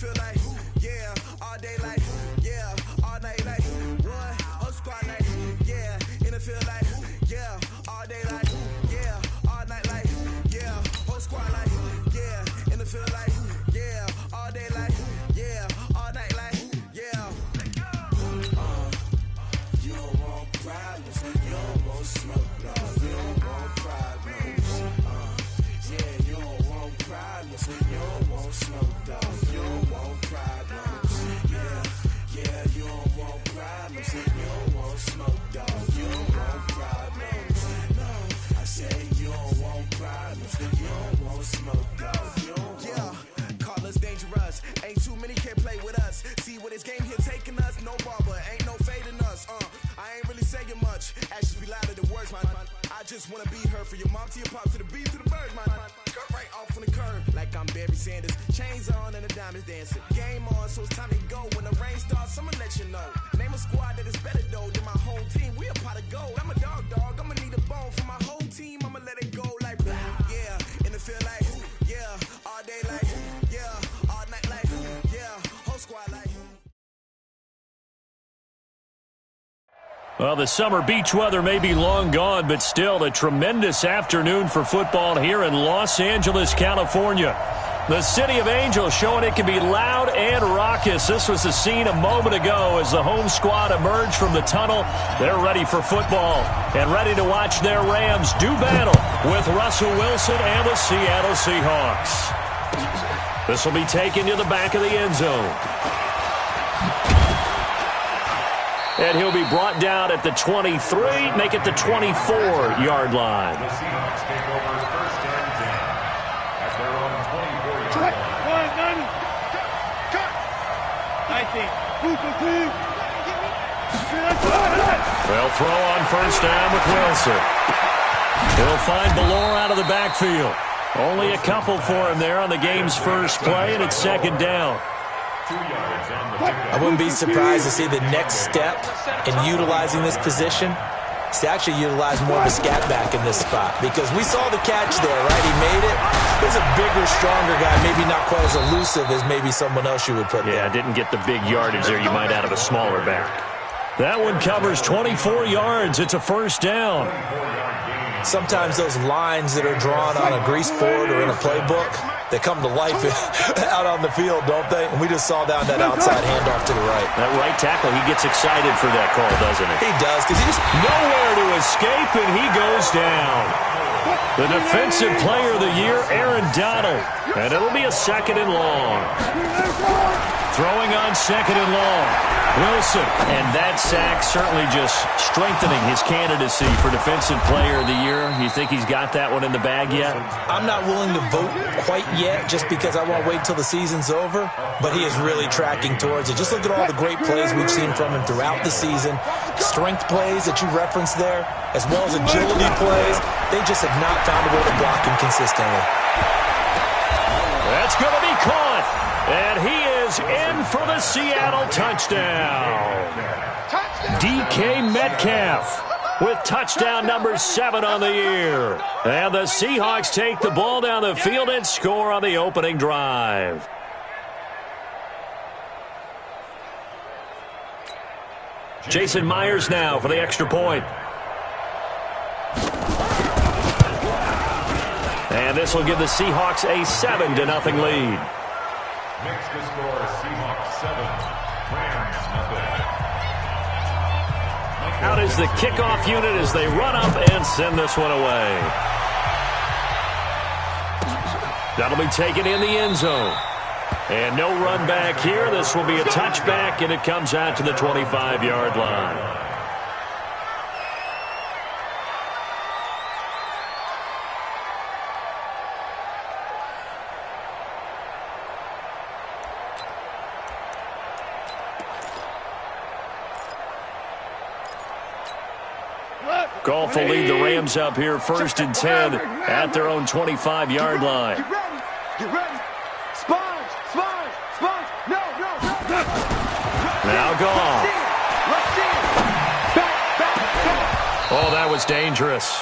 feel like, yeah, all day like, yeah, all night like, what? Whole squad like, yeah, in the field like, yeah, all day like, yeah, all night like, yeah, whole squad like, yeah, in the field like, yeah, all day like, yeah, all night like, yeah. You don't want problems, you don't want smoke, no, you don't want problems. Yeah, you don't want problems, you don't want smoke, dog, you don't want problems. Yeah, you don't want problems, you don't want smoke, dog, you don't want problems. No, I say you don't want problems, you don't want smoke, dog, you don't want. Yeah, call us dangerous, ain't too many can play with us. See what this game here taking us, no ball, but ain't no fading us. I ain't really saying much, actions be louder than words, man. I just wanna be heard for your mom to your pops to the beat to the birds, man. Cut right off on the curb, like I'm Barry Sanders. Chains on and the diamonds dancing. Game on, so it's time to go. When the rain starts, I'ma let you know. Name a squad that is better though than my whole team. We a pot of gold. I'm a dog, I'ma need a bone for my whole team. I'ma let it go like, yeah, in the field like, yeah, all day like, yeah, all night like, yeah, whole squad like. Well, the summer beach weather may be long gone, but still a tremendous afternoon for football here in Los Angeles, California. The City of Angels showing it can be loud and raucous. This was the scene a moment ago as the home squad emerged from the tunnel. They're ready for football and ready to watch their Rams do battle with Russell Wilson and the Seattle Seahawks. This will be taken to the back of the end zone. And he'll be brought down at the 23, make it the 24-yard line. The Seahawks take over first and 10 at their own 24-yard line. They'll throw on first down with Wilson. He'll find Ballore out of the backfield. Only a couple for him there on the game's first play, and it's second down. I wouldn't be surprised to see the next step in utilizing this position is to actually utilize more of a scat back in this spot, because we saw the catch there, right? He made it. He's a bigger, stronger guy, maybe not quite as elusive as maybe someone else you would put there. Yeah, didn't get the big yardage there you might out of a smaller back. That one covers 24 yards. It's a first down. Sometimes those lines that are drawn on a grease board or in a playbook, they come to life out on the field, don't they? And we just saw down that outside handoff to the right. That right tackle, he gets excited for that call, doesn't he? He does, because he just nowhere to escape, and he goes down. The defensive player of the year, Aaron Donald. And it'll be a second and long. Throwing on second and long. Wilson. And that sack certainly just strengthening his candidacy for defensive player of the year. You think he's got that one in the bag yet? I'm not willing to vote quite yet just because I won't wait till the season's over, but he is really tracking towards it. Just look at all the great plays we've seen from him throughout the season. Strength plays that you referenced there, as well as agility plays. They just have not found a way to block him consistently. That's going to be caught. And he is in for the Seattle touchdown. DK Metcalf with touchdown number 7 on the year. And the Seahawks take the ball down the field and score on the opening drive. Jason Myers now for the extra point. And this will give the Seahawks a 7-0 lead. Next to score, Seahawks 7, Rams nothing. Out is the kickoff unit as they run up and send this one away. That'll be taken in the end zone. And no run back here. This will be a touchback, and it comes out to the 25-yard line. Goff will lead the Rams up here first and 10 at their own 25-yard line. Get ready. Sponge. No. Now Goff. Oh, that was dangerous.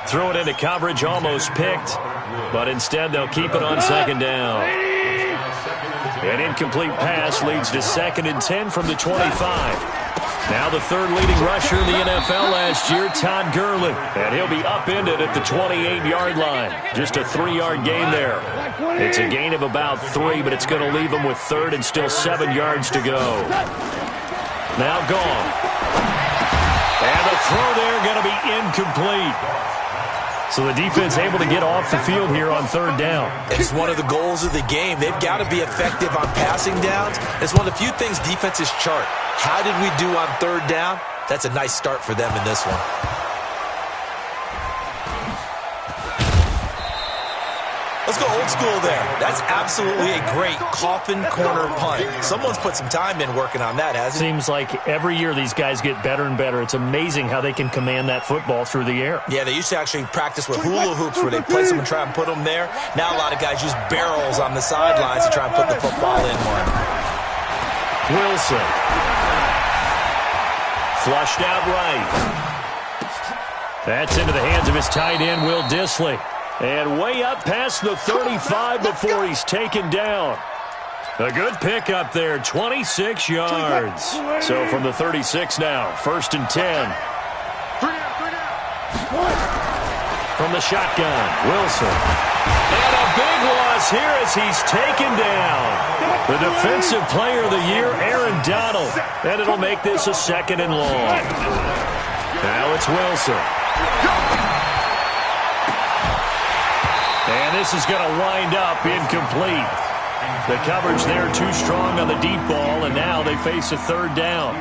Threw it into coverage, almost picked, but instead they'll keep it on second down. An incomplete pass leads to 2nd and 10 from the 25. Now the third leading rusher in the NFL last year, Todd Gurley. And he'll be upended at the 28-yard line. Just a 3-yard gain there. It's a gain of about 3, but it's going to leave him with 3rd and still 7 yards to go. Now gone. And the throw there going to be incomplete. So the defense able to get off the field here on 3rd down. It's one of the goals of the game. They've got to be effective on passing downs. It's one of the few things defenses chart. How did we do on 3rd down? That's a nice start for them in this one. Let's go old school there. That's absolutely a great coffin corner punt. Someone's put some time in working on that, hasn't it? Seems like every year these guys get better and better. It's amazing how they can command that football through the air. Yeah, they used to actually practice with hula hoops where they place them and try and put them there. Now a lot of guys use barrels on the sidelines to try and put the football in one. Wilson. Flushed out right. That's into the hands of his tight end, Will Dissly. And way up past the 35 before he's taken down. A good pickup there, 26 yards. So from the 36 now, 1st and 10. From the shotgun, Wilson. And a big loss here as he's taken down. The defensive player of the year, Aaron Donald. And it'll make this a 2nd and long. Now it's Wilson. And this is going to wind up incomplete. The coverage there too strong on the deep ball, and now they face a 3rd down.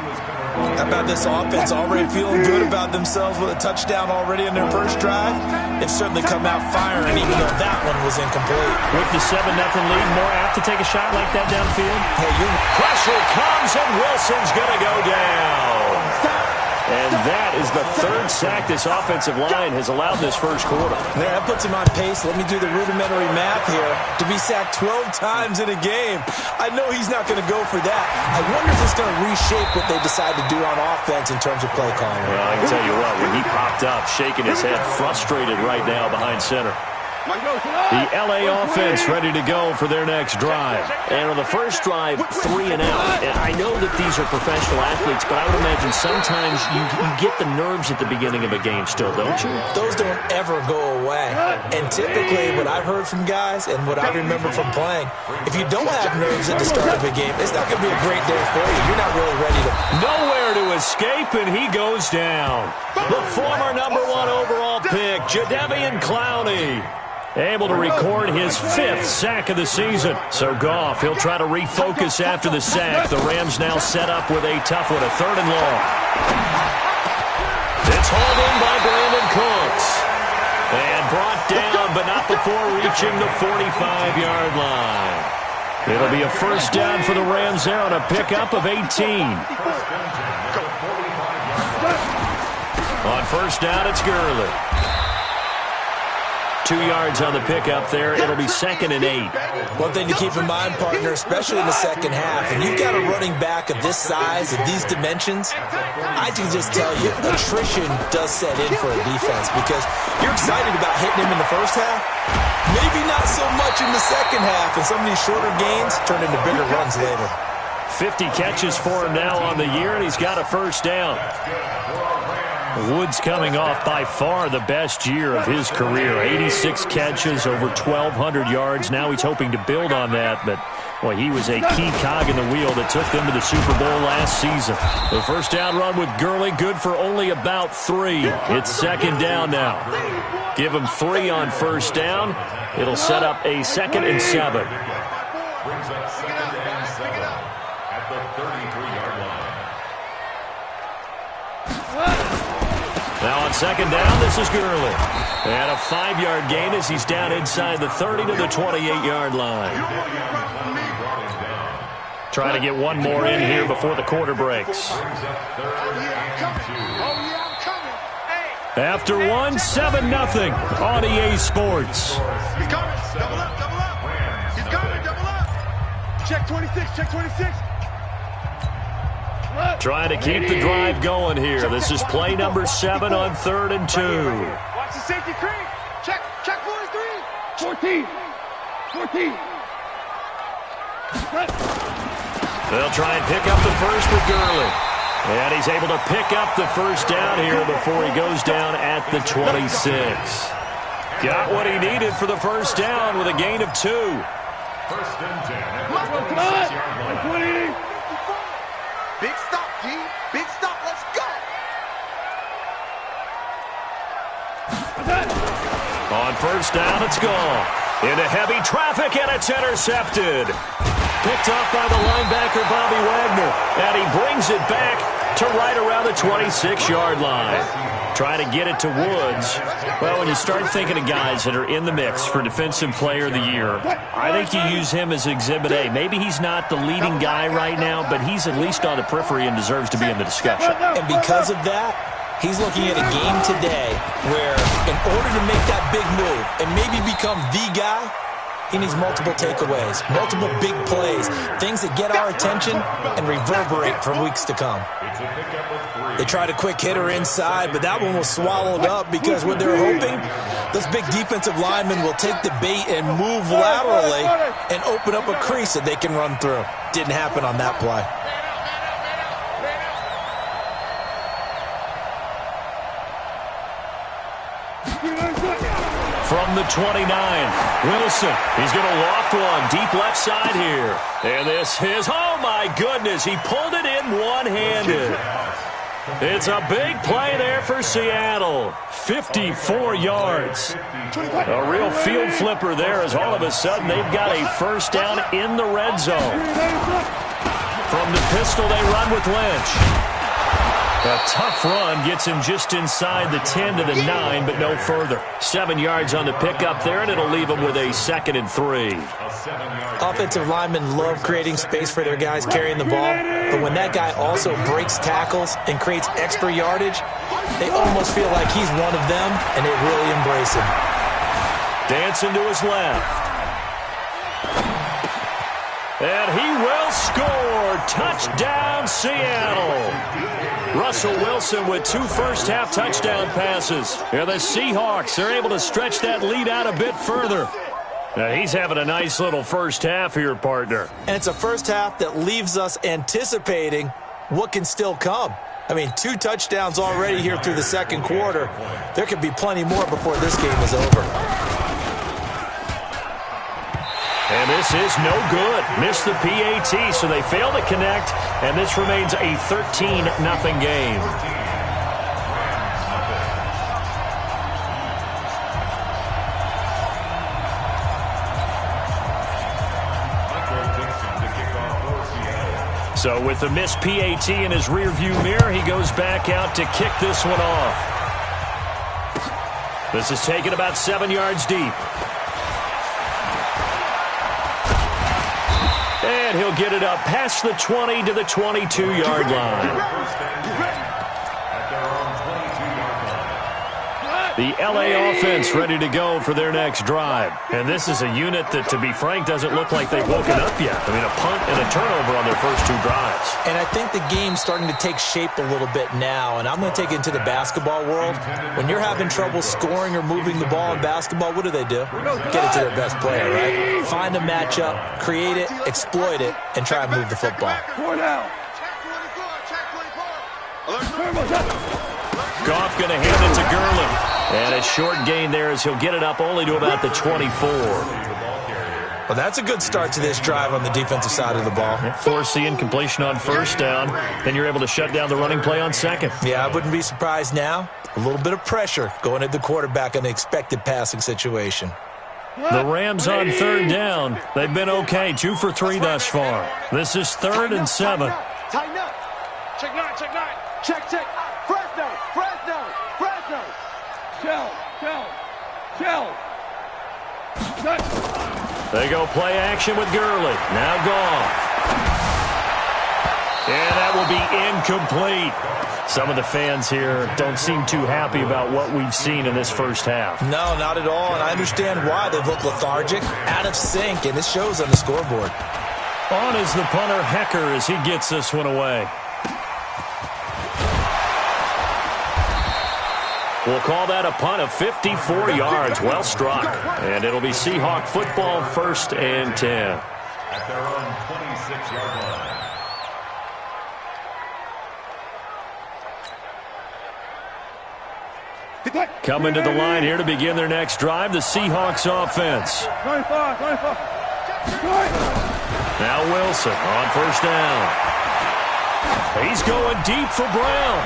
How about this offense already feeling good about themselves with a touchdown already in their first drive? They've certainly come out firing, even though that one was incomplete. With the 7-0 lead, more apt to take a shot like that downfield? Hey, pressure comes, and Wilson's going to go down. And that is the 3rd sack this offensive line has allowed in this first quarter. Yeah, that puts him on pace. Let me do the rudimentary math here. To be sacked 12 times in a game. I know he's not going to go for that. I wonder if it's going to reshape what they decide to do on offense in terms of play calling. Well, I can tell you what, when he popped up, shaking his head, frustrated right now behind center. The L.A. offense ready to go for their next drive. And on the first drive, 3 and out. And I know that these are professional athletes, but I would imagine sometimes you get the nerves at the beginning of a game still, don't you? Those don't ever go away. And typically what I've heard from guys and what I remember from playing, if you don't have nerves at the start of a game, it's not going to be a great day for you. You're not really ready to... Nowhere to escape, and he goes down. The former #1 overall pick, Jadeveon Clowney. Able to record his 5th sack of the season. So Goff, he'll try to refocus after the sack. The Rams now set up with a tough one, a 3rd and long. It's hauled in by Brandon Cooks. And brought down, but not before reaching the 45-yard line. It'll be a 1st down for the Rams there on a pickup of 18. On 1st down, it's Gurley. 2 yards on the pickup there. It'll be 2nd and 8. One thing to keep in mind, partner, especially in the second half, and you've got a running back of this size, of these dimensions, I can just tell you, attrition does set in for a defense because you're excited about hitting him in the first half. Maybe not so much in the second half, and some of these shorter gains turn into bigger runs later. 50 catches for him now on the year, and he's got a 1st down. Woods coming off by far the best year of his career. 86 catches, over 1,200 yards. Now he's hoping to build on that, but boy, he was a key cog in the wheel that took them to the Super Bowl last season. The 1st down run with Gurley, good for only about 3. It's 2nd down now. Give him 3 on 1st down. It'll set up a 2nd and 7. Brings up 2nd and 7 at the 33-yard line. Now on 2nd down, this is Gurley. And a 5-yard gain as he's down inside the 30 to the 28-yard line. Trying to get one more in here before the quarter breaks. After one, 7-0 on EA Sports. He's coming. Double up, double up. He's coming, double up. Check 26, check 26. Trying to keep the drive going here. This is play number 7 on 3rd and 2. Watch the safety creep. Check 43. 14. They'll try and pick up the first with Gurley. And he's able to pick up the first down here before he goes down at the 26. Got what he needed for the first down with a gain of 2. First and 10 at the 26-yard line. Big stop, G. Big stop. Let's go. On first down, it's gone. Into heavy traffic, and it's intercepted. Picked off by the linebacker, Bobby Wagner. And he brings it back to right around the 26-yard line. Trying to get it to Woods. Well, when you start thinking of guys that are in the mix for Defensive Player of the Year, I think you use him as Exhibit A. Maybe he's not the leading guy right now, but he's at least on the periphery and deserves to be in the discussion. And because of that, he's looking at a game today where in order to make that big move and maybe become the guy, he needs multiple takeaways, multiple big plays, things that get our attention and reverberate for weeks to come. They tried a quick hitter inside, but that one was swallowed up because what they're hoping, those big defensive linemen will take the bait and move laterally and open up a crease that they can run through. Didn't happen on that play. From the 29, Wilson. He's going to loft one deep left side here. And this is, oh my goodness, he pulled it in one-handed. It's a big play there for Seattle. 54 yards. A real field flipper there as all of a sudden they've got a first down in the red zone. From the pistol, they run with Lynch. A tough run gets him just inside the 10 to the 9, but no further. 7 yards on the pickup there, and it'll leave him with a 2nd and 3. Offensive linemen love creating space for their guys carrying the ball, but when that guy also breaks tackles and creates extra yardage, they almost feel like he's one of them, and they really embrace him. Dancing to his left. And he will score. Touchdown, Seattle. Russell Wilson with 2 first-half touchdown passes. And the Seahawks are able to stretch that lead out a bit further. Now, he's having a nice little first half here, partner. And it's a first half that leaves us anticipating what can still come. I mean, 2 touchdowns already here through the second quarter. There could be plenty more before this game is over. And this is no good. Missed the PAT, so they fail to connect, and this remains a 13-0 game. So with the missed PAT in his rearview mirror, he goes back out to kick this one off. This is taken about 7 yards deep. And he'll get it up past the 20 to the 22-yard line. The LA offense ready to go for their next drive. And this is a unit that, to be frank, doesn't look like they've woken up yet. I mean, a punt and a turnover on their first 2 drives. And I think the game's starting to take shape a little bit now. And I'm going to take it into the basketball world. When you're having trouble scoring or moving the ball in basketball, what do? Get it to their best player, right? Find a matchup, create it, exploit it, and try and move the football. Goff going to hand it to Gurley. And a short gain there as he'll get it up only to about the 24. Well, that's a good start to this drive on the defensive side of the ball. Force the incompletion on first down. Then you're able to shut down the running play on second. Yeah, I wouldn't be surprised now. A little bit of pressure going at the quarterback in the expected passing situation. The Rams on third down. They've been okay. 2 for 3 thus far. This is 3rd and 7. Tighten up. Check 9, check 9. Check. Fresno. Shell. They go play action with Gurley. Now Goff. And that will be incomplete. Some of the fans here don't seem too happy about what we've seen in this first half. No, not at all, and I understand why. They look lethargic, out of sync, and it shows on the scoreboard. On is the punter, Hecker, as he gets this one away. We'll call that a punt of 54 yards. Well struck. And it'll be Seahawk football, 1st and 10. at their own 26-yard line. Coming to the line here to begin their next drive, the Seahawks offense. Now Wilson on first down. He's going deep for Brown.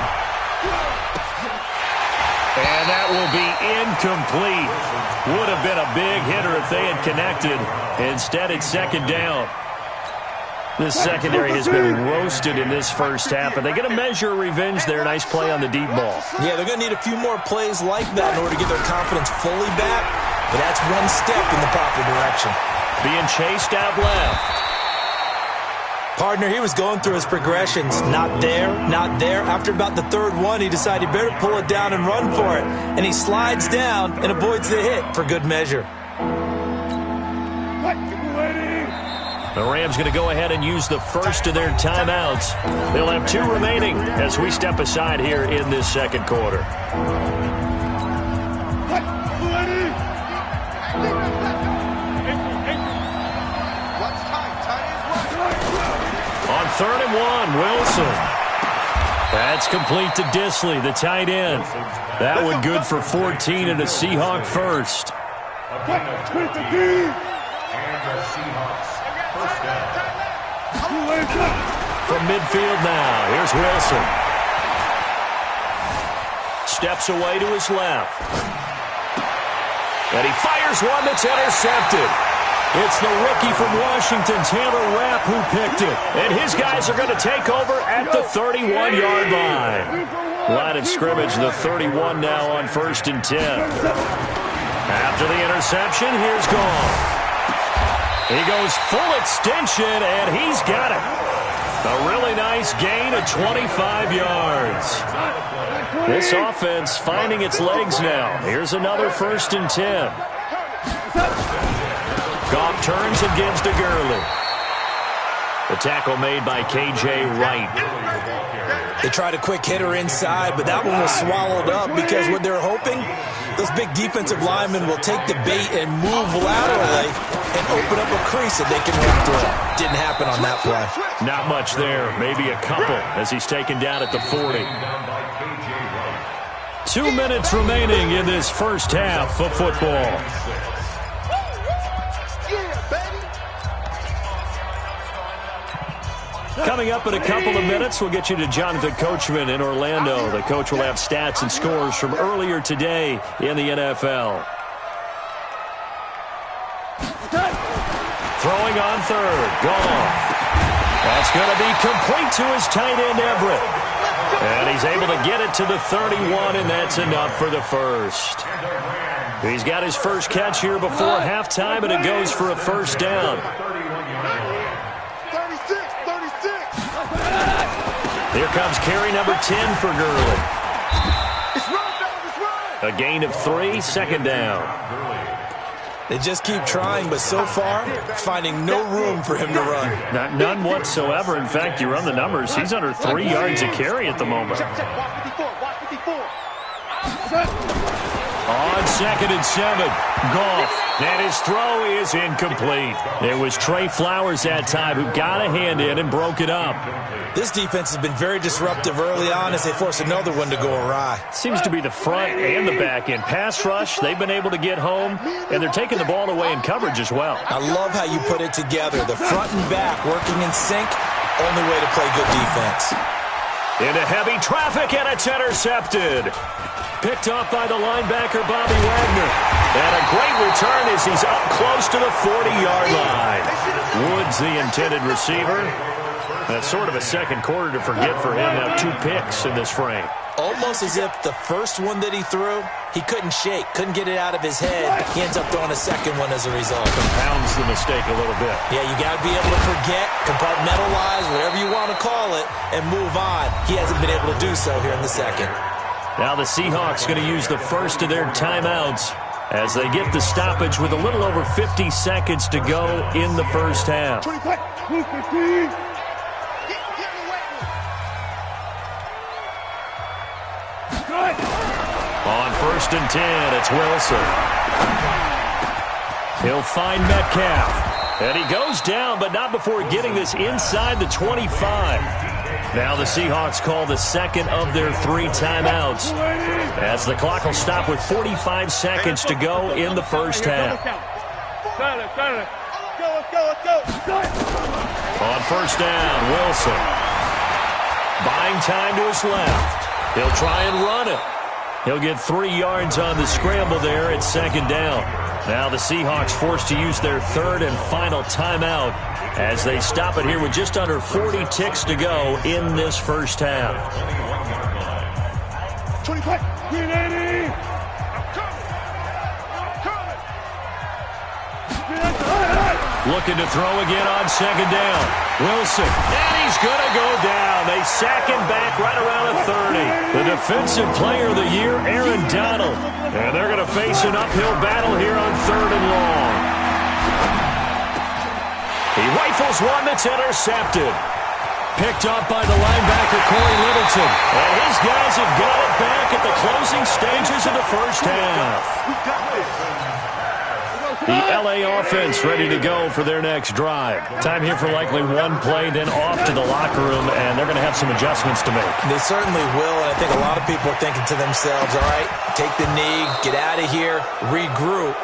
And that will be incomplete. Would have been a big hitter if they had connected. Instead, it's second down. This secondary has been roasted in this first half, but they get a measure of revenge there. Nice play on the deep ball. Yeah, they're going to need a few more plays like that in order to get their confidence fully back, but that's one step in the proper direction. Being chased out left. Partner, he was going through his progressions. Not there, not there. After about the third one, he decided he better pull it down and run for it. And he slides down and avoids the hit for good measure. The Rams going to go ahead and use the first of their timeouts. They'll have 2 remaining as we step aside here in this second quarter. On 3rd and 1, Wilson. That's complete to Disley, the tight end. That one good for 14 and a Seahawk first. From midfield now, here's Wilson. Steps away to his left. And he fires one that's intercepted. It's the rookie from Washington, Taylor Rapp, who picked it. And his guys are going to take over at the 31-yard line. Line of scrimmage, the 31 now on 1st and 10. After the interception, here's Goff. He goes full extension, and he's got it. A really nice gain of 25 yards. This offense finding its legs now. Here's another 1st and 10. Goff turns and gives to Gurley. The tackle made by K.J. Wright. They tried a quick hitter inside, but that one was swallowed up because what they're hoping, those big defensive linemen will take the bait and move laterally and open up a crease that they can run through. Didn't happen on that play. Not much there. Maybe a couple as he's taken down at the 40. 2 minutes remaining in this first half of football. Coming up in a couple of minutes, we'll get you to Jonathan Coachman in Orlando. The coach will have stats and scores from earlier today in the NFL. Throwing on 3rd. Goff. That's going to be complete to his tight end, Everett. And he's able to get it to the 31, and that's enough for the first. He's got his first catch here before halftime, and it goes for a first down. Here comes carry number 10 for Gurley. A gain of 3, second down. They just keep trying, but so far, finding no room for him to run. None whatsoever. In fact, you run the numbers. He's under 3 yards a carry at the moment. On 2nd and 7, Goff. And his throw is incomplete. It was Trey Flowers that time who got a hand in and broke it up. This defense has been very disruptive early on as they force another one to go awry. Seems to be the front and the back end. Pass rush, they've been able to get home, and they're taking the ball away in coverage as well. I love how you put it together. The front and back working in sync, only way to play good defense. Into heavy traffic, and it's intercepted. Picked off by the linebacker, Bobby Wagner. And a great return as he's up close to the 40-yard line. Woods, the intended receiver. That's sort of a second quarter to forget for him. Now 2 picks in this frame. Almost as if the first one that he threw, he couldn't shake, couldn't get it out of his head. He ends up throwing a second one as a result. Compounds the mistake a little bit. Yeah, you got to be able to forget, compartmentalize, whatever you want to call it, and move on. He hasn't been able to do so here in the second. Now the Seahawks going to use the first of their timeouts as they get the stoppage with a little over 50 seconds to go in the first half. On 1st and 10, it's Wilson. He'll find Metcalf. And he goes down, but not before getting this inside the 25. Now the Seahawks call the second of their 3 timeouts, as the clock will stop with 45 seconds to go in the first half. On first down, Wilson. Buying time to his left. He'll try and run it. He'll get 3 yards on the scramble there at second down. Now the Seahawks forced to use their 3rd and final timeout as they stop it here with just under 40 ticks to go in this first half. 25, 380. Looking to throw again on second down. Wilson, and he's going to go down. They sack him back right around the 30. The defensive player of the year, Aaron Donald. And they're going to face an uphill battle here on 3rd and long. He rifles one that's intercepted. Picked up by the linebacker, Corey Littleton. And his guys have got it back at the closing stages of the first half. The L.A. offense ready to go for their next drive. Time here for likely one play, then off to the locker room, and they're going to have some adjustments to make. They certainly will, and I think a lot of people are thinking to themselves, all right, take the knee, get out of here, regroup.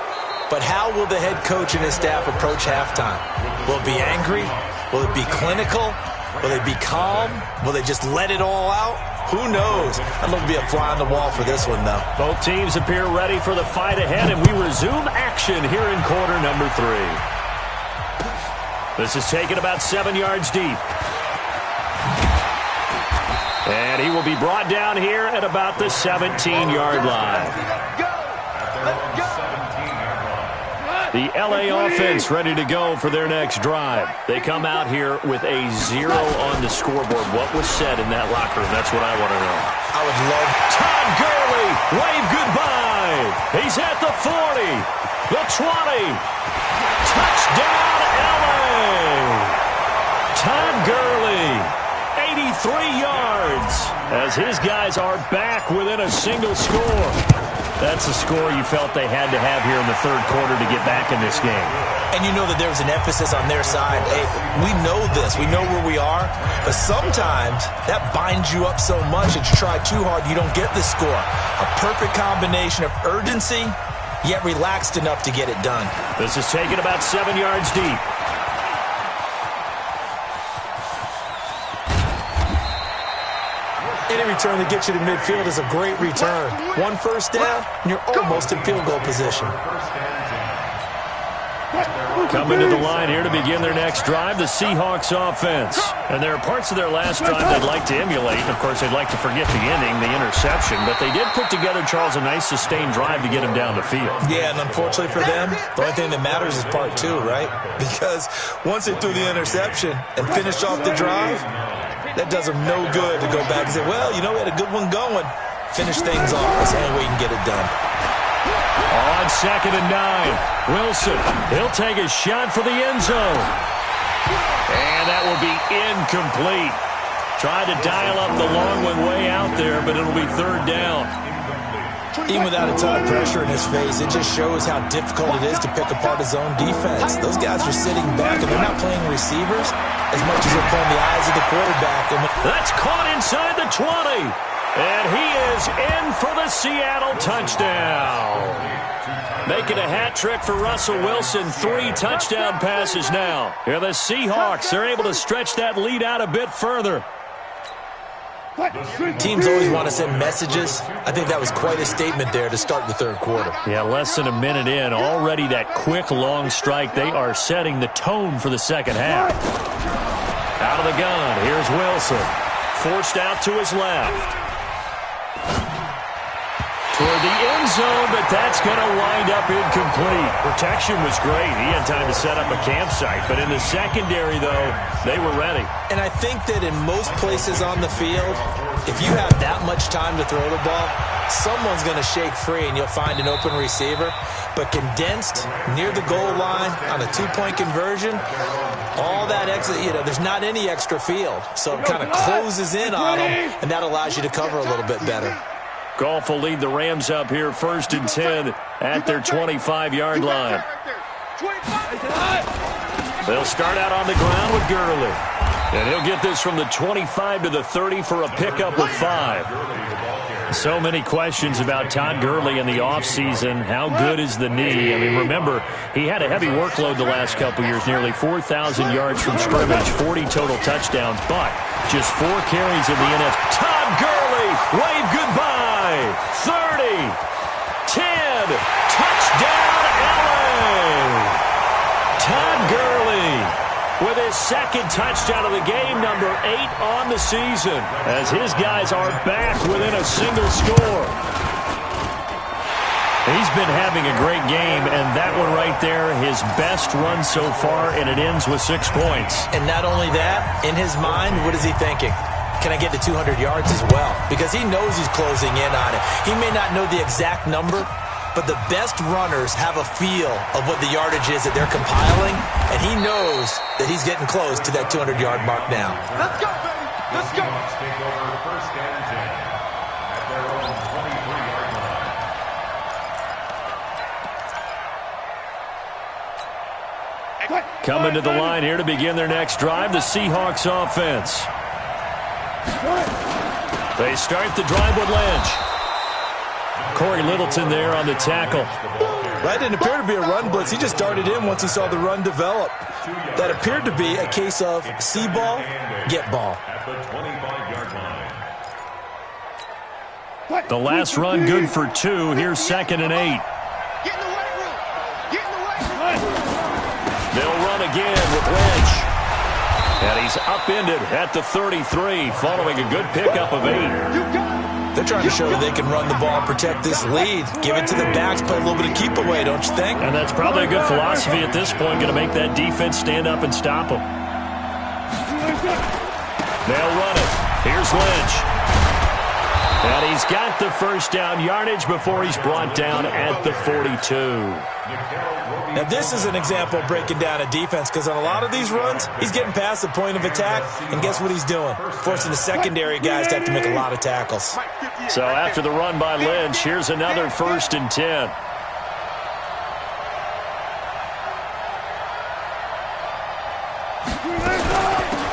But how will the head coach and his staff approach halftime? Will it be angry? Will it be clinical? Will they be calm? Will they just let it all out? Who knows? I'd love to be a fly on the wall for this one, though. Both teams appear ready for the fight ahead, and we resume action here in quarter number 3. This is taken about 7 yards deep. And he will be brought down here at about the 17-yard line. The L.A. offense ready to go for their next drive. They come out here with a 0 on the scoreboard. What was said in that locker room? That's what I want to know. I would love Todd Gurley, wave goodbye. He's at the 40, the 20. Touchdown, L.A. Todd Gurley, 83 yards, as his guys are back within a single score. That's a score you felt they had to have here in the 3rd quarter to get back in this game. And you know that there's an emphasis on their side. Hey, we know this. We know where we are. But sometimes that binds you up so much that you try too hard, you don't get the score. A perfect combination of urgency, yet relaxed enough to get it done. This is taken about 7 yards deep. Any return that gets you to midfield is a great return. 1 first down, and you're almost in field goal position. Coming to the line here to begin their next drive, the Seahawks offense. And there are parts of their last drive they'd like to emulate. Of course, they'd like to forget the inning, the interception. But they did put together, Charles, a nice sustained drive to get him down the field. Yeah, and unfortunately for them, the only thing that matters is part 2, right? Because once they threw the interception and finished off the drive, that does them no good to go back and say, well, you know, we had a good one going. Finish things off. That's the only way you can get it done. On 2nd and 9, Wilson, he'll take a shot for the end zone. And that will be incomplete. Tried to dial up the long one way out there, but it'll be 3rd down. Even without a ton of pressure in his face, it just shows how difficult it is to pick apart his own defense. Those guys are sitting back, and they're not playing receivers as much as they're playing the eyes of the quarterback. That's caught inside the 20. And he is in for the Seattle touchdown. Making a hat trick for Russell Wilson. 3 touchdown passes now. Here the Seahawks are able to stretch that lead out a bit further. Teams always want to send messages. I think that was quite a statement there to start the 3rd quarter. Yeah, less than a minute in. Already that quick, long strike. They are setting the tone for the second half. Out of the gun. Here's Wilson. Forced out to his left. Toward the end zone, but that's going to wind up incomplete. Protection was great. He had time to set up a campsite. But in the secondary, though, they were ready. And I think that in most places on the field, if you have that much time to throw the ball, someone's going to shake free and you'll find an open receiver. But condensed near the goal line on a 2-point conversion, all that extra, there's not any extra field. So it kind of closes in on them, and that allows you to cover a little bit better. Goff will lead the Rams up here 1st and 10 at their 25-yard line. They'll start out on the ground with Gurley. And he'll get this from the 25 to the 30 for a pickup of 5. So many questions about Todd Gurley in the offseason. How good is the knee? I mean, remember, he had a heavy workload the last couple years, nearly 4,000 yards from scrimmage, 40 total touchdowns, but just 4 carries in the NFL. Todd Gurley, wave goodbye. 30, 10, touchdown LA. Todd Gurley with his second touchdown of the game, number 8 on the season, as his guys are back within a single score. He's been having a great game, and that one right there, his best run so far, and it ends with 6 points. And not only that, in his mind, what is he thinking? Can I get to 200 yards as well? Because he knows he's closing in on it. He may not know the exact number, but the best runners have a feel of what the yardage is that they're compiling, and he knows that he's getting close to that 200-yard mark now. Let's go, baby. Let's go. Take over first and 10 at their own 23-yard line. Coming to the line here to begin their next drive, the Seahawks offense. They start the drive with Lynch. Corey Littleton there on the tackle. That didn't appear to be a run blitz. He just darted in once he saw the run develop. That appeared to be a case of see ball, get ball. At the 25-yard line. The last run good for 2. Here's 2nd and 8. Get in the weight room. Get in the weight room. They'll run again with Lynch. And he's upended at the 33, following a good pickup of 8. You got it. They're trying to show that they can run the ball and protect this lead. Give it to the backs, play a little bit of keep away, don't you think? And that's probably a good philosophy at this point, going to make that defense stand up and stop them. They'll run it. Here's Lynch. And he's got the first down yardage before he's brought down at the 42. Now, this is an example of breaking down a defense, because on a lot of these runs, he's getting past the point of attack, and guess what he's doing? Forcing the secondary guys to have to make a lot of tackles. So after the run by Lynch, here's another 1st and 10.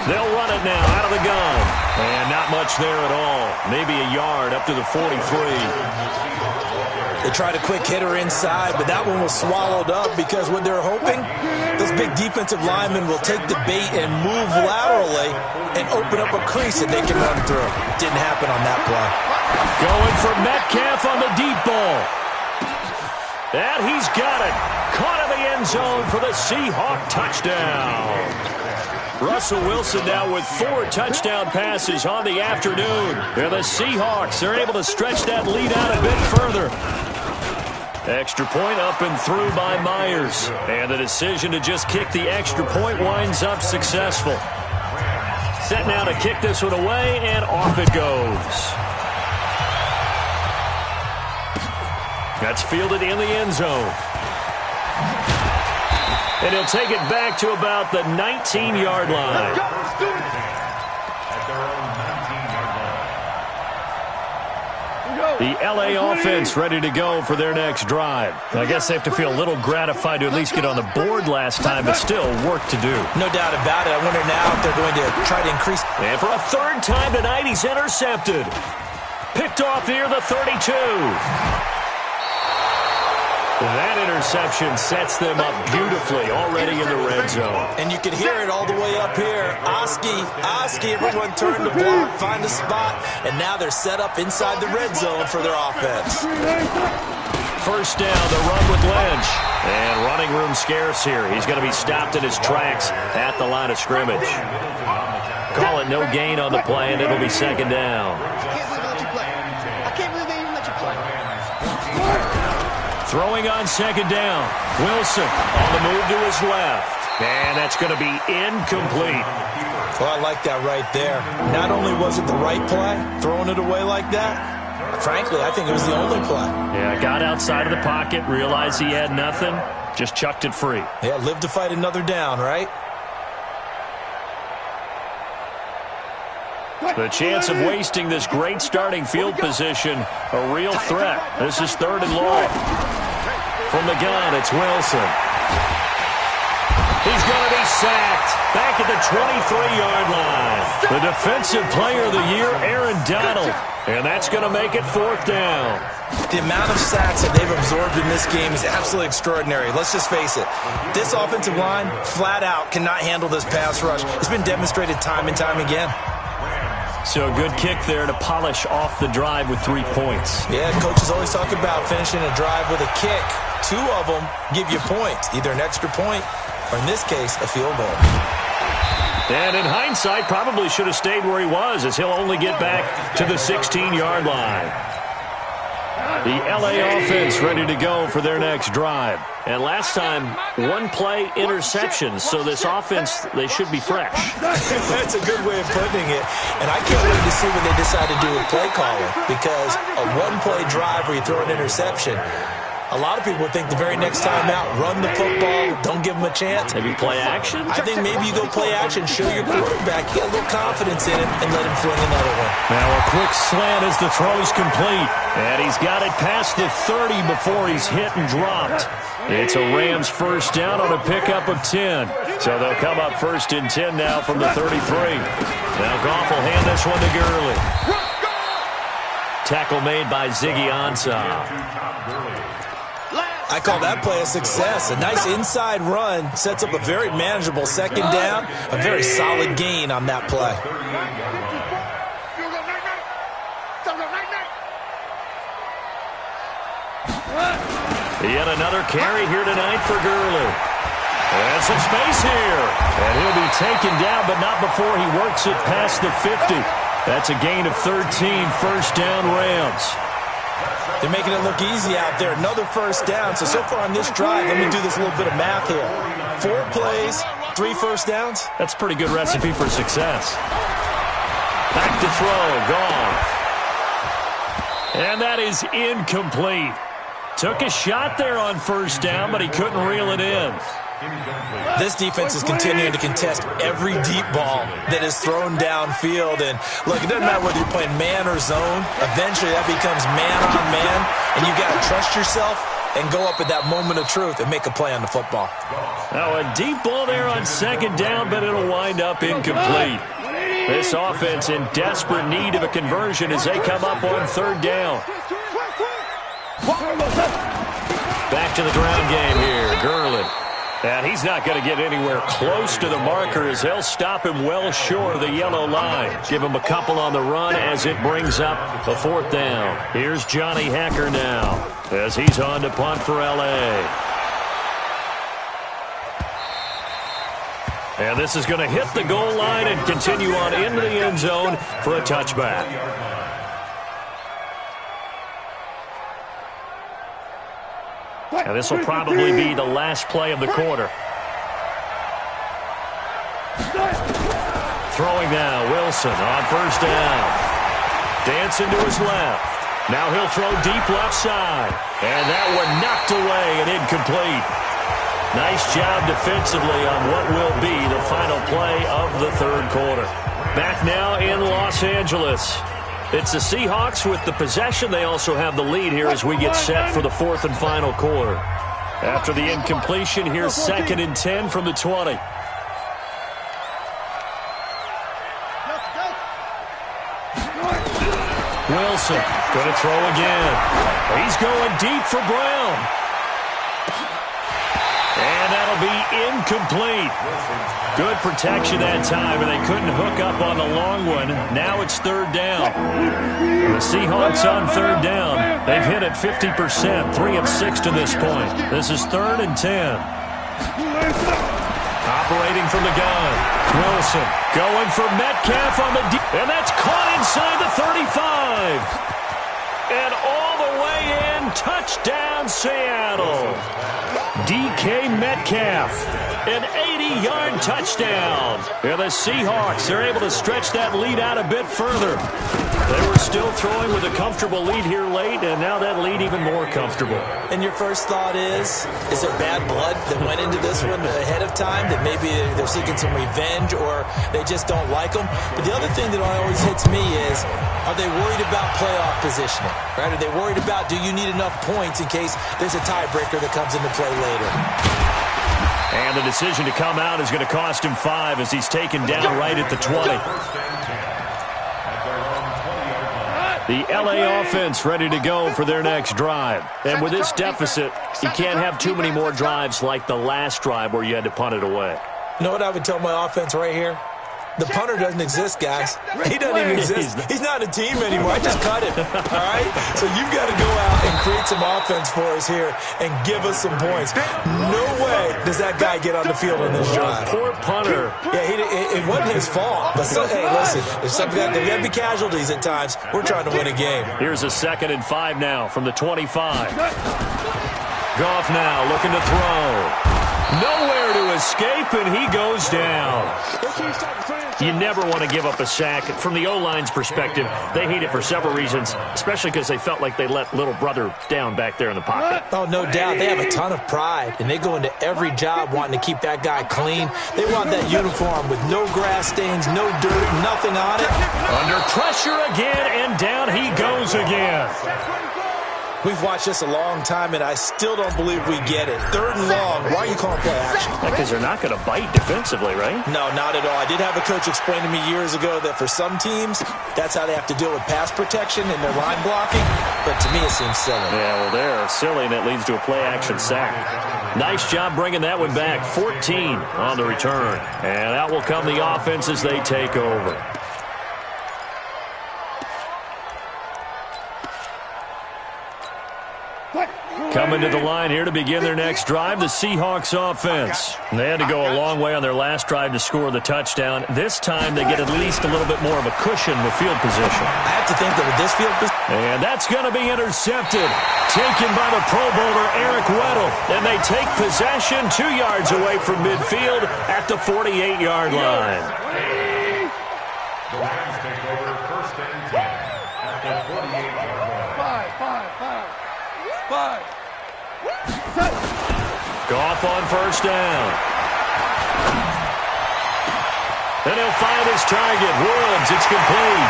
They'll run it now out of the gun. And not much there at all. Maybe a yard up to the 43. They tried a quick hitter inside, but that one was swallowed up because what they're hoping, those big defensive linemen will take the bait and move laterally and open up a crease that they can run through. Didn't happen on that play. Going for Metcalf on the deep ball. And he's got it. Caught in the end zone for the Seahawk touchdown. Russell Wilson now with 4 touchdown passes on the afternoon. And the Seahawks are able to stretch that lead out a bit further. Extra point up and through by Myers. And the decision to just kick the extra point winds up successful. Set now to kick this one away, and off it goes. That's fielded in the end zone. And he'll take it back to about the 19-yard line. At their own 19-yard line. The L.A. offense ready to go for their next drive. I guess they have to feel a little gratified to at least get on the board last time, but still work to do. No doubt about it. I wonder now if they're going to try to increase. And for a 3rd time tonight, he's intercepted. Picked off near the 32. That interception sets them up beautifully already in the red zone. And you can hear it all the way up here. Oski, everyone turned to block, find a spot, and now they're set up inside the red zone for their offense. First down, the run with Lynch. And running room scarce here. He's going to be stopped in his tracks at the line of scrimmage. Call it no gain on the play, and it'll be 2nd down. I can't believe they even let you play. Throwing on 2nd down. Wilson on the move to his left. And that's going to be incomplete. Well, I like that right there. Not only was it the right play, throwing it away like that, frankly, I think it was the only play. Yeah, got outside of the pocket, realized he had nothing, just chucked it free. Yeah, live to fight another down, right? The chance of wasting this great starting field position, a real threat. This is 3rd and long. From the gun, it's Wilson. He's going to be sacked. Back at the 23-yard line. The Defensive Player of the Year, Aaron Donald. And that's going to make it 4th down. The amount of sacks that they've absorbed in this game is absolutely extraordinary. Let's just face it. This offensive line, flat out, cannot handle this pass rush. It's been demonstrated time and time again. So a good kick there to polish off the drive with 3 points. Yeah, coaches always talk about finishing a drive with a kick. 2 of them give you points, either an extra point or, in this case, a field goal. And in hindsight, probably should have stayed where he was, as he'll only get back to the 16-yard line. The LA offense ready to go for their next drive. And last time, 1-play interception. So this offense, they should be fresh. That's a good way of putting it. And I can't wait to see what they decide to do with play calling. Because a 1-play drive where you throw an interception, a lot of people would think the very next time out, run the football, don't give them a chance. Maybe play action? I think maybe you go play action, show your quarterback, get a little confidence in him, and let him fling another one. Now a quick slant as the throw's complete. And he's got it past the 30 before he's hit and dropped. It's a Rams 1st down on a pickup of 10. So they'll come up 1st and 10 now from the 33. Now Goff will hand this one to Gurley. Tackle made by Ziggy Ansah. I call that play a success. A nice inside run sets up a very manageable 2nd down. A very solid gain on that play. Yet another carry here tonight for Gurley. And some space here. And he'll be taken down, but not before he works it past the 50. That's a gain of 13, 1st down Rams. They're making it look easy out there. Another 1st down. So far on this drive, let me do this little bit of math here. 4 plays, 3 1st downs. That's a pretty good recipe for success. Back to throw, Goff. And that is incomplete. Took a shot there on 1st down, but he couldn't reel it in. This defense is continuing to contest every deep ball that is thrown downfield. And look, it doesn't matter whether you're playing man or zone. Eventually that becomes man on man. And you got to trust yourself and go up at that moment of truth and make a play on the football. Now a deep ball there on 2nd down, but it'll wind up incomplete. This offense in desperate need of a conversion as they come up on 3rd down. Back to the ground game here, Gurley. And he's not going to get anywhere close to the marker as they'll stop him well short of the yellow line. Give him a couple on the run as it brings up a 4th down. Here's Johnny Hekker now as he's on to punt for L.A. And this is going to hit the goal line and continue on into the end zone for a touchback. And this will probably be the last play of the quarter. Throwing now, Wilson on 1st down. Dancing to his left. Now he'll throw deep left side. And that one knocked away and incomplete. Nice job defensively on what will be the final play of the 3rd quarter. Back now in Los Angeles. It's the Seahawks with the possession. They also have the lead here as we get set for the 4th and final quarter. After the incompletion, here's 2nd and 10 from the 20. Wilson going to throw again. He's going deep for Brown. And that'll be incomplete. Good protection that time, and they couldn't hook up on the long one. Now it's 3rd down. The Seahawks on 3rd down. They've hit it 50%, 3 of 6 to this point. This is 3rd and 10. Operating from the gun. Wilson going for Metcalf on the deep. And that's caught inside the 35. And all the way in, touchdown Seattle. DK Metcalf, an 80-yard touchdown. And the Seahawks, they're able to stretch that lead out a bit further. They were still throwing with a comfortable lead here late, and now that lead even more comfortable. And your first thought is there bad blood that went into this one ahead of time, that maybe they're seeking some revenge or they just don't like them? But the other thing that always hits me is, are they worried about playoff positioning? Right? Are they worried about, do you need enough points in case there's a tiebreaker that comes into play later? And the decision to come out is going to cost him 5 as he's taken down right at the 20. The LA offense ready to go for their next drive. And with this deficit, you can't have too many more drives like the last drive where you had to punt it away. You know what I would tell my offense right here? The punter doesn't exist, guys. He doesn't even exist. He's not a team anymore. I just cut him. All right? So you've got to go out and create some offense for us here and give us some points. No way does that guy get on the field in this drive. Poor punter. Yeah, it wasn't his fault. But hey, listen, there's got to be casualties at times. We're trying to win a game. Here's a 2nd and 5 now from the 25. Goff now looking to throw. Nowhere to escape, and he goes down. You never want to give up a sack. From the O-line's perspective, they hate it for several reasons, especially because they felt like they let little brother down back there in the pocket. Oh, no doubt. They have a ton of pride, and they go into every job wanting to keep that guy clean. They want that uniform with no grass stains, no dirt, nothing on it. Under pressure again, and down he goes again. We've watched this a long time, and I still don't believe we get it. 3rd and long. Why are you calling play action? Because they're not going to bite defensively, right? No, not at all. I did have a coach explain to me years ago that for some teams, that's how they have to deal with pass protection and their line blocking. But to me, it seems silly. Yeah, well, they're silly, and it leads to a play-action sack. Nice job bringing that one back. 14 on the return. And out will come the offense as they take over. Coming to the line here to begin their next drive, the Seahawks offense. They had to go a long way on their last drive to score the touchdown. This time they get at least a little bit more of a cushion with field position. I have to think that with this field position. And that's going to be intercepted. Taken by the Pro Bowler Eric Weddle. And they take possession 2 yards away from midfield at the 48-yard line. The Rams take over 1st and 10 at the 48-yard line. 5. Goff on 1st down. Then he'll find his target. Woods, it's complete.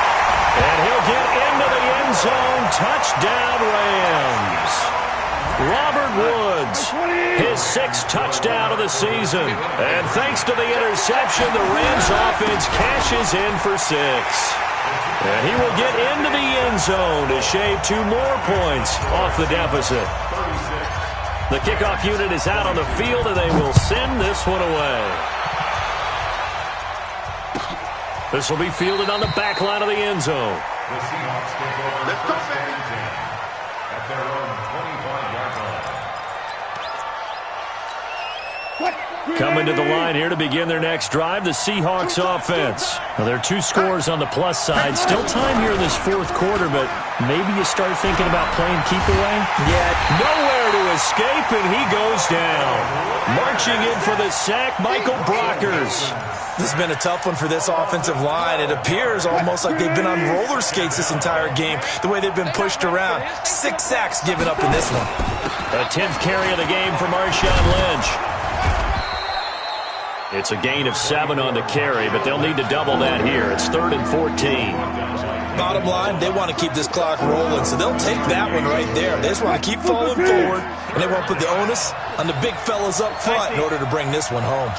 And he'll get into the end zone. Touchdown, Rams. Robert Woods, his 6th touchdown of the season. And thanks to the interception, the Rams offense cashes in for 6. And he will get into the end zone to shave 2 more points off the deficit. The kickoff unit is out on the field, and they will send this one away. This will be fielded on the back line of the end zone. The Seahawks take over 1st and 10 at their own 25-yard line. Coming to the line here to begin their next drive, the Seahawks offense. Now, there are 2 scores on the plus side. Still time here in this 4th quarter, but maybe you start thinking about playing keep away? Yeah. Nowhere to escape, and he goes down. Marching in for the sack, Michael Brockers. This has been a tough one for this offensive line. It appears almost like they've been on roller skates this entire game, the way they've been pushed around. 6 sacks given up in this one. A 10th carry of the game for Marshawn Lynch. It's a gain of 7 on the carry, but they'll need to double that here. It's 3rd and 14. Bottom line, they want to keep this clock rolling, so they'll take that one right there. They just want to keep falling forward, and they want to put the onus on the big fellas up front in order to bring this one home.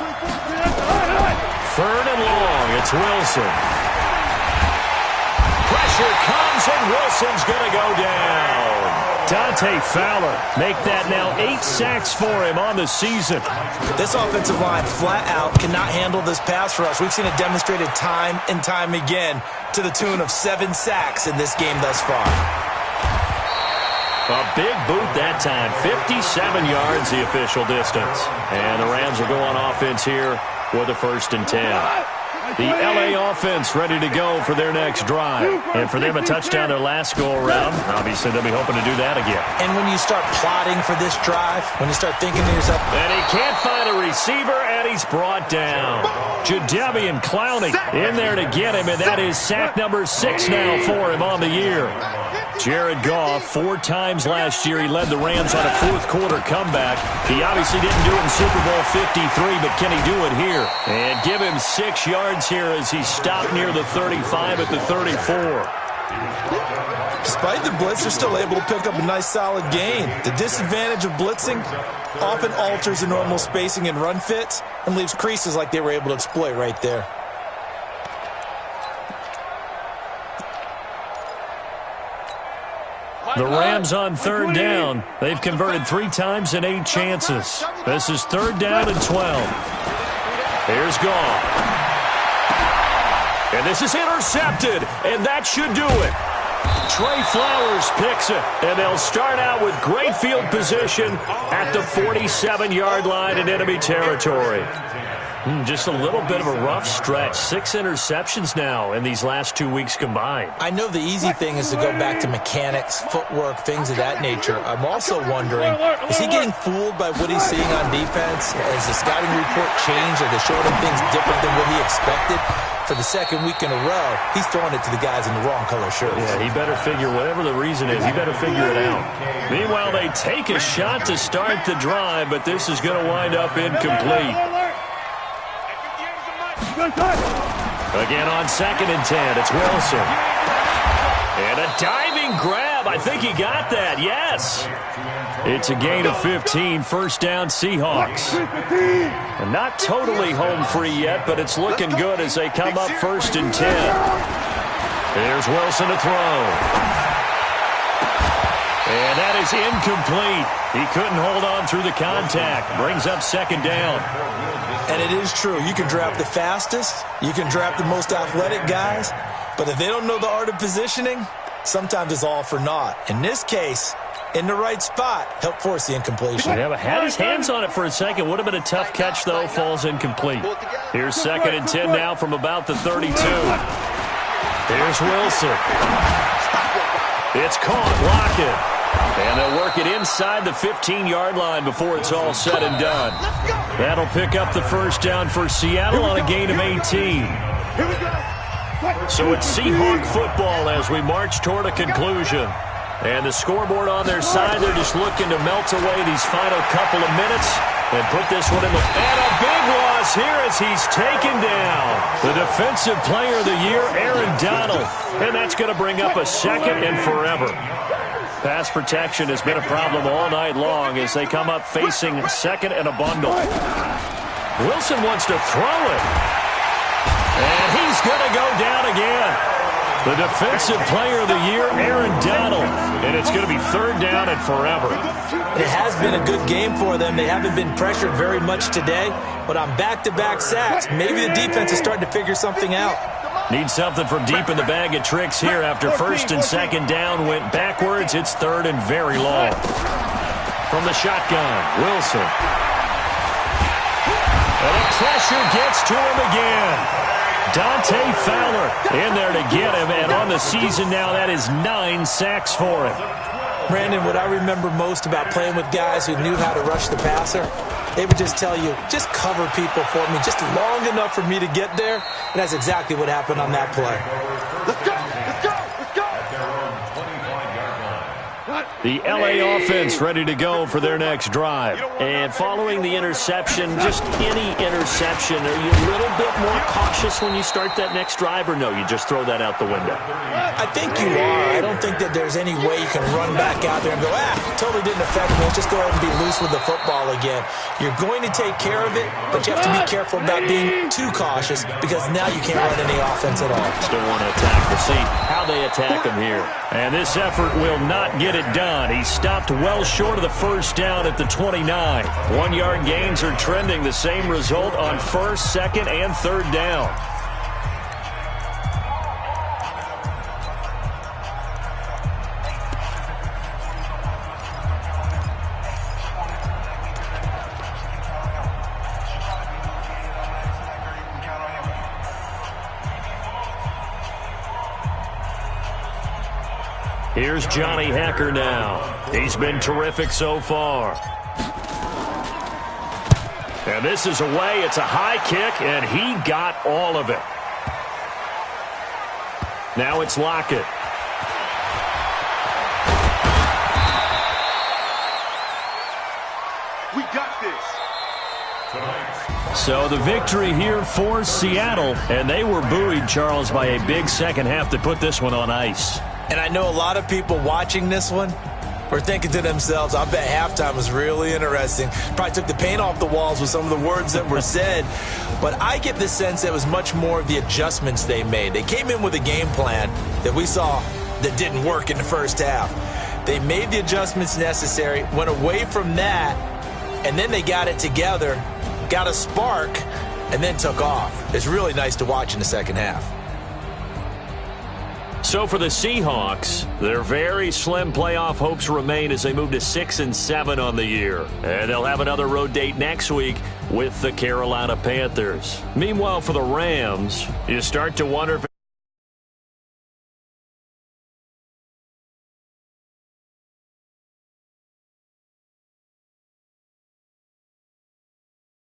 3rd and long. It's Wilson. Pressure comes, and Wilson's going to go down. Dante Fowler make that now 8 sacks for him on the season. This offensive line flat out cannot handle this pass rush. We've seen it demonstrated time and time again to the tune of 7 sacks in this game thus far. A big boot that time. 57 yards the official distance. And the Rams will go on offense here with a 1st and 10. The LA offense ready to go for their next drive. And for them, a touchdown their last go-around. Obviously, they'll be hoping to do that again. And when you start plotting for this drive, when you start thinking to yourself... And he can't find a receiver, and he's brought down. Jadeveon Clowney in there to get him, and that is sack number 6 now for him on the year. Jared Goff, 4 times last year, he led the Rams on a 4th quarter comeback. He obviously didn't do it in Super Bowl 53, but can he do it here? And give him 6 yards here as he stopped near the 35 at the 34. Despite the blitz, they're still able to pick up a nice solid gain. The disadvantage of blitzing often alters the normal spacing and run fits and leaves creases like they were able to exploit right there. The Rams on third down. They've converted 3 times in 8 chances. This is third down and 12. Here's Goff. And this is intercepted, and that should do it. Trey Flowers picks it, and they'll start out with great field position at the 47-yard line in enemy territory. Just a little bit of a rough stretch. 6 interceptions now in these last 2 weeks combined. I know the easy thing is to go back to mechanics, footwork, things of that nature. I'm also wondering, is he getting fooled by what he's seeing on defense? Has the scouting report changed? Are they showing him things different than what he expected? For the second week in a row, he's throwing it to the guys in the wrong color shirts. Yeah, he better figure, whatever the reason is, he better figure it out. Meanwhile, they take a shot to start the drive, but this is going to wind up incomplete. Again on 2nd and 10, it's Wilson. And a diving grab. I think he got that, yes. It's a gain of 15, first down Seahawks. And not totally home free yet, but it's looking good as they come up 1st and 10. Here's Wilson to throw. And that is incomplete. He couldn't hold on through the contact. Brings up 2nd down. And it is true. You can draft the fastest. You can draft the most athletic guys. But if they don't know the art of positioning, sometimes it's all for naught. In this case, in the right spot, help force the incompletion. Yeah, but had his hands on it for a second. Would have been a tough catch, though. Falls incomplete. Here's 2nd and 10 now from about the 32. Here's Wilson. It's caught. Lockett. And they'll work it inside the 15-yard line before it's all said and done. That'll pick up the first down for Seattle on a gain of 18. So it's Seahawk football as we march toward a conclusion. And the scoreboard on their side, they're just looking to melt away these final couple of minutes and put this one in the... And a big loss here as he's taken down. The defensive player of the year, Aaron Donald. And that's going to bring up a second and forever. Pass protection has been a problem all night long as they come up facing 2nd and a bundle. Wilson wants to throw it. And he's going to go down again. The defensive player of the year, Aaron Donald. And it's going to be 3rd down and forever. It has been a good game for them. They haven't been pressured very much today. But on back-to-back sacks, maybe the defense is starting to figure something out. Need something from deep in the bag of tricks here after 1st and 2nd down went backwards. It's 3rd and very long. From the shotgun, Wilson. And the pressure gets to him again. Dante Fowler in there to get him. And on the season now, that is 9 sacks for him. Brandon, what I remember most about playing with guys who knew how to rush the passer, they would just tell you, just cover people for me, just long enough for me to get there. And that's exactly what happened on that play. Let's go! Let's go! Let's go! The LA offense ready to go for their next drive. And following the interception, just any interception, are you a little bit more cautious when you start that next drive, or no, you just throw that out the window? I think you are. I don't think that there's any way you can run back out there and go, totally didn't affect me. Let's just go ahead and be loose with the football again. You're going to take care of it, but you have to be careful about being too cautious because now you can't run any offense at all. Still want to attack. We'll see how they attack him here. And this effort will not get it done. He stopped well short of the first down at the 29. 1-yard gains are trending the same result on 1st, 2nd, and 3rd down. Here's Johnny Hekker now. He's been terrific so far. And this is away. It's a high kick, and he got all of it. Now it's Lockett. We got this. Tonight's So the victory here for Seattle, and they were buoyed, Charles, by a big second half to put this one on ice. And I know a lot of people watching this one were thinking to themselves, I bet halftime was really interesting. Probably took the paint off the walls with some of the words that were said. But I get the sense it was much more of the adjustments they made. They came in with a game plan that we saw that didn't work in the first half. They made the adjustments necessary, went away from that, and then they got it together, got a spark, and then took off. It's really nice to watch in the second half. So for the Seahawks, their very slim playoff hopes remain as they move to 6-7 on the year. And they'll have another road date next week with the Carolina Panthers. Meanwhile, for the Rams, you start to wonder if